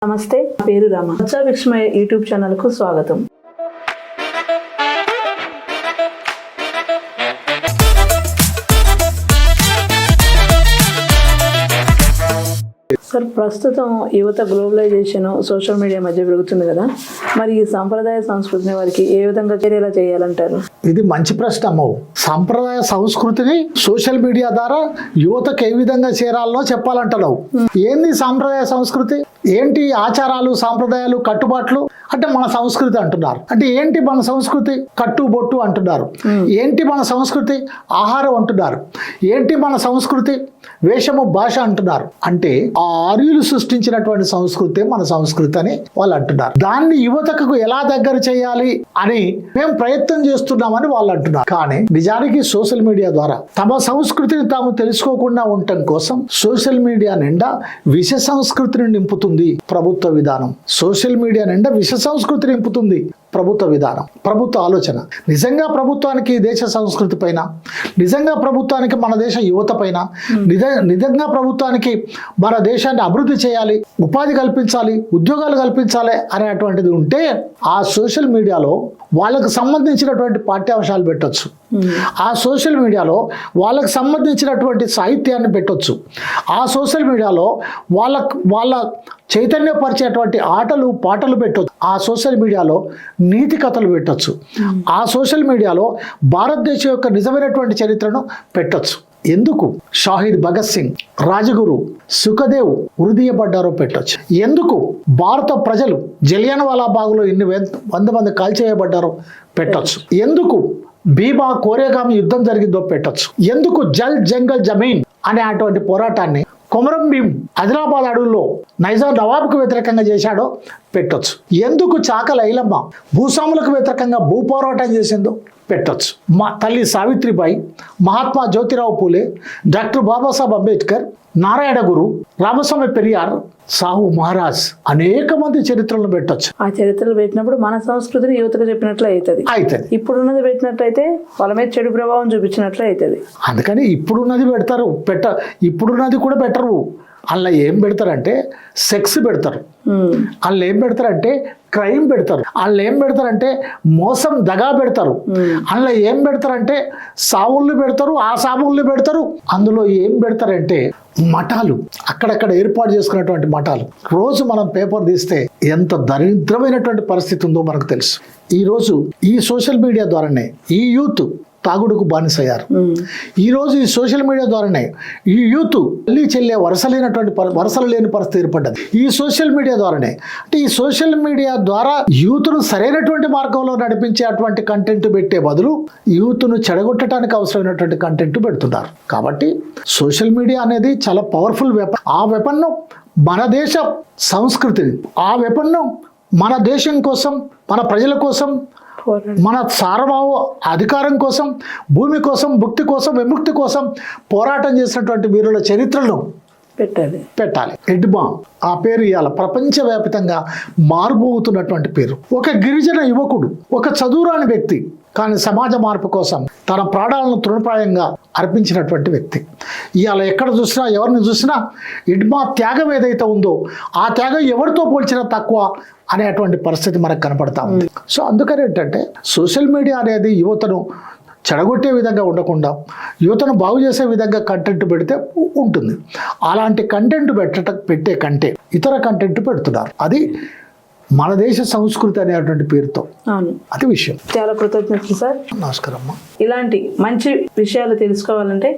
నమస్తే, నా పేరు రామ. బొజ్జా భిక్షమయ్య యూట్యూబ్ ఛానల్ కు స్వాగతం. సార్, ప్రస్తుతం యువత గ్లోబలైజేషన్ సోషల్ మీడియా మధ్య పెరుగుతుంది కదా, మరి ఈ సాంప్రదాయ సంస్కృతిని వారికి ఏ విధంగా చర్యలా చేయాలంటారు? ఇది మంచి ప్రశ్న అమ్మ. సాంప్రదాయ సంస్కృతిని సోషల్ మీడియా ద్వారా యువతకు ఏ విధంగా చేరాలనో చెప్పాలంటున్నావు. ఏంది సాంప్రదాయ సంస్కృతి? ఏంటి ఆచారాలు, సాంప్రదాయాలు, కట్టుబాట్లు అంటే మన సంస్కృతి అంటున్నారు. అంటే ఏంటి మన సంస్కృతి? కట్టుబొట్టు అంటున్నారు. ఏంటి మన సంస్కృతి? ఆహారం అంటున్నారు. ఏంటి మన సంస్కృతి? వేషము, భాష అంటున్నారు. అంటే ఆ ఆర్యులు సృష్టించినటువంటి సంస్కృతి మన సంస్కృతి అని వాళ్ళు అంటున్నారు. దాన్ని యువతకు ఎలా దగ్గర చేయాలి అని మేము ప్రయత్నం చేస్తున్నామని వాళ్ళు అంటున్నారు. కానీ నిజానికి సోషల్ మీడియా ద్వారా తమ సంస్కృతిని తాము తెలుసుకోకుండా ఉండటం కోసం సోషల్ మీడియా నిండా విష సంస్కృతిని నింపుతుంది ప్రభుత్వ విధానం. సోషల్ మీడియా నిండా విష సంస్కృతి నింపుతుంది ప్రభుత్వ విధానం, ప్రభుత్వ ఆలోచన. నిజంగా ప్రభుత్వానికి దేశ సంస్కృతి పైన, నిజంగా ప్రభుత్వానికి మన దేశ యువత పైన, నిజంగా ప్రభుత్వానికి మన దేశాన్ని అభివృద్ధి చేయాలి, ఉపాధి కల్పించాలి, ఉద్యోగాలు కల్పించాలి అనేటువంటిది ఉంటే ఆ సోషల్ మీడియాలో వాళ్ళకు సంబంధించినటువంటి పాఠ్యాంశాలు పెట్టొచ్చు. ఆ సోషల్ మీడియాలో వాళ్ళకు సంబంధించినటువంటి సాహిత్యాన్ని పెట్టొచ్చు. ఆ సోషల్ మీడియాలో వాళ్ళ చైతన్యపరిచేటువంటి ఆటలు, పాటలు పెట్టొచ్చు. ఆ సోషల్ మీడియాలో నీతి కథలు పెట్టొచ్చు. ఆ సోషల్ మీడియాలో భారతదేశం యొక్క నిజమైనటువంటి చరిత్రను పెట్టొచ్చు. ఎందుకు షాహిద్ భగత్ సింగ్, రాజగురు, సుఖదేవ్ ఉరిదీయబడ్డారో పెట్టొచ్చు. ఎందుకు భారత ప్రజలు జలియన్వాలా బాగులో ఎన్ని 100 మంది కాల్చేయబడ్డారో పెట్టొచ్చు. ఎందుకు భీమా కోరేగామి యుద్ధం జరిగిందో పెట్టొచ్చు. ఎందుకు జల్ జంగల్ జమీన్ అనే అటువంటి పోరాటాన్ని కొమరం భీం ఆదిలాబాద్ అడవుల్లో నైజాం నవాబుకు వ్యతిరేకంగా చేశాడో పెట్టొచ్చు. ఎందుకు చాకల ఐలమ్మ భూస్వాములకు వ్యతిరేకంగా భూ పోరాటం చేసిందో పెట్టొచ్చు. మా తల్లి సావిత్రిబాయి, మహాత్మా జ్యోతిరావు పూలే, డాక్టర్ బాబాసాహెబ్ అంబేద్కర్, నారాయణ గురు, రామస్వామి పెరియార్, సాహు మహారాజ్ అనేక మంది చరిత్రలను పెట్టొచ్చు. ఆ చరిత్రలు పెట్టినప్పుడు మన సంస్కృతిని యువతకు చెప్పినట్లు అవుతుంది. ఇప్పుడున్నది పెట్టినట్లయితే వాళ్ళ మీద చెడు ప్రభావం చూపించినట్లు అవుతుంది. అందుకని ఇప్పుడున్నది పెడతారు. ఇప్పుడున్నది కూడా పెట్టరు. అందులో ఏం పెడతారంటే సెక్స్ పెడతారు. అందులో ఏం పెడతారంటే క్రైమ్ పెడతారు. అందులో ఏం పెడతారంటే మోసం, దగా పెడతారు. అందులో ఏం పెడతారంటే సావుల్ని పెడతారు, ఆ సావుల్ని పెడతారు. అందులో ఏం పెడతారంటే మఠాలు, అక్కడక్కడ ఏర్పాటు చేసుకున్నటువంటి మఠాలు. రోజు మనం పేపర్ తీస్తే ఎంత దరిద్రమైనటువంటి పరిస్థితి ఉందో మనకు తెలుసు. ఈరోజు ఈ సోషల్ మీడియా ద్వారానే ఈ యూత్ తాగుడుకు బానిసయ్యారు. ఈరోజు ఈ సోషల్ మీడియా ద్వారానే ఈ యూత్ తల్లి చెల్లె వరసలు లేని పరిస్థితి ఏర్పడ్డది. ఈ సోషల్ మీడియా ద్వారానే. అంటే ఈ సోషల్ మీడియా ద్వారా యూత్ను సరైనటువంటి మార్గంలో నడిపించే అటువంటి కంటెంట్ పెట్టే బదులు యూత్ను చెడగొట్టడానికి అవసరమైనటువంటి కంటెంట్ పెడుతున్నారు. కాబట్టి సోషల్ మీడియా అనేది చాలా పవర్ఫుల్ వెపన్. ఆ వెపన్ను మన దేశ సంస్కృతిని, ఆ వెపన్ను మన దేశం కోసం, మన ప్రజల కోసం, మన సార్వభౌమ అధికారం కోసం, భూమి కోసం, భుక్తి కోసం, విముక్తి కోసం పోరాటం చేసినటువంటి వీరుల చరిత్రను పెట్టాలి. ఎడ్మా ఆ పేరు ఇవాళ ప్రపంచవ్యాప్తంగా మారుమోగుతున్నటువంటి పేరు. ఒక గిరిజన యువకుడు, ఒక చదువురాని వ్యక్తి, కానీ సమాజ మార్పు కోసం తన ప్రాణాలను తృణప్రాయంగా అర్పించినటువంటి వ్యక్తి. ఇవాళ ఎక్కడ చూసినా, ఎవరిని చూసినా ఇడ్మా త్యాగం ఏదైతే ఉందో ఆ త్యాగం ఎవరితో పోల్చినా తక్కువ అనేటువంటి పరిస్థితి మనకు కనపడతా ఉంది. సో అందుకని ఏంటంటే సోషల్ మీడియా అనేది యువతను చెడగొట్టే విధంగా ఉండకుండా యువతను బాగు చేసే విధంగా కంటెంట్ పెడితే ఉంటుంది. అలాంటి కంటెంట్ పెట్టే కంటే ఇతర కంటెంట్ పెడుతున్నారు. అది మన దేశ సంస్కృతి అనేటువంటి పేరుతో. అది విషయం. చాలా కృతజ్ఞతలు సార్. నమస్కారం అమ్మా. ఇలాంటి మంచి విషయాలు తెలుసుకోవాలంటే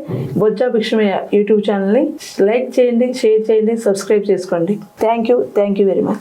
బొజ్జా భిక్షమయ్య యూట్యూబ్ ఛానల్ని లైక్ చేయండి, షేర్ చేయండి, సబ్స్క్రైబ్ చేసుకోండి. Thank you very much.